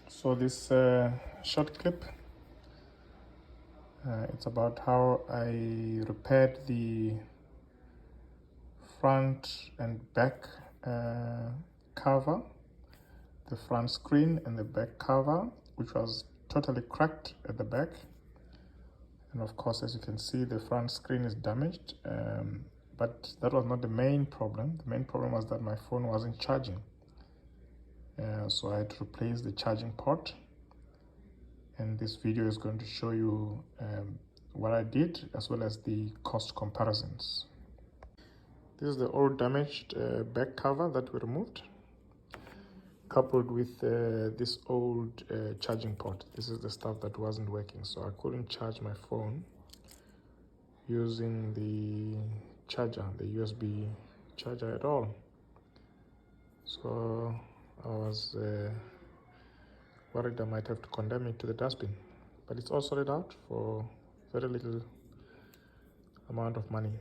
So this short clip, it's about how I repaired the front and back cover, the front screen and the back cover, which was totally cracked at the back. And of course, as you can see, the front screen is damaged, but that was not the main problem. The main problem was that my phone wasn't charging. So I had to replace the charging port, and this video is going to show you what I did as well as the cost comparisons. This is the old damaged back cover that we removed, coupled with this old charging port. This is the stuff that wasn't working, so I couldn't charge my phone using the charger, the USB charger at all. So I was worried I might have to condemn it to the dustbin, but it's all sorted out for very little amount of money.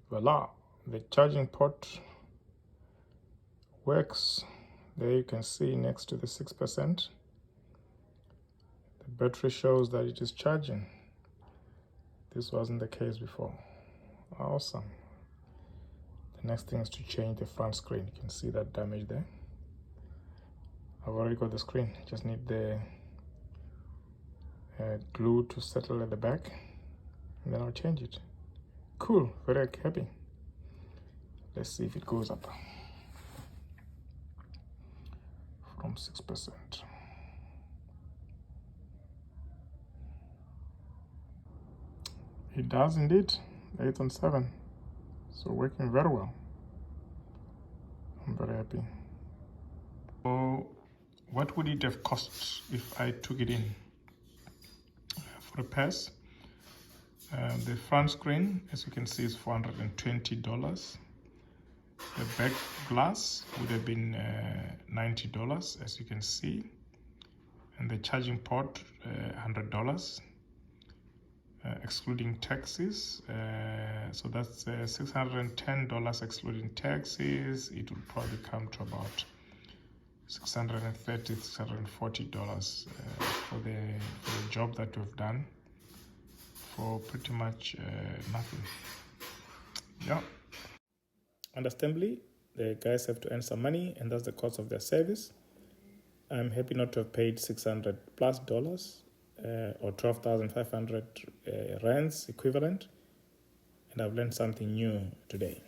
Voila, the charging port works. There you can see next to the 6%, the battery shows that it is charging. This wasn't the case before. Awesome. The next thing is to change the front screen. You can see that damage there. I've already got the screen, just need the glue to settle at the back, and then I'll change it. Cool, very happy. Let's see if it goes up from 6%. It does indeed, 8 on 7. So working very well. I'm very happy. So what would it have cost if I took it in for repairs? The front screen, as you can see, is $420. The back glass would have been $90, as you can see, and the charging port $100, excluding taxes. So that's $610 excluding taxes. It would probably come to about $630, $640 for the job that we've done for pretty much nothing. Yeah. Understandably, the guys have to earn some money, and that's the cost of their service. I'm happy not to have paid $600 plus or 12,500 rands equivalent, and I've learned something new today.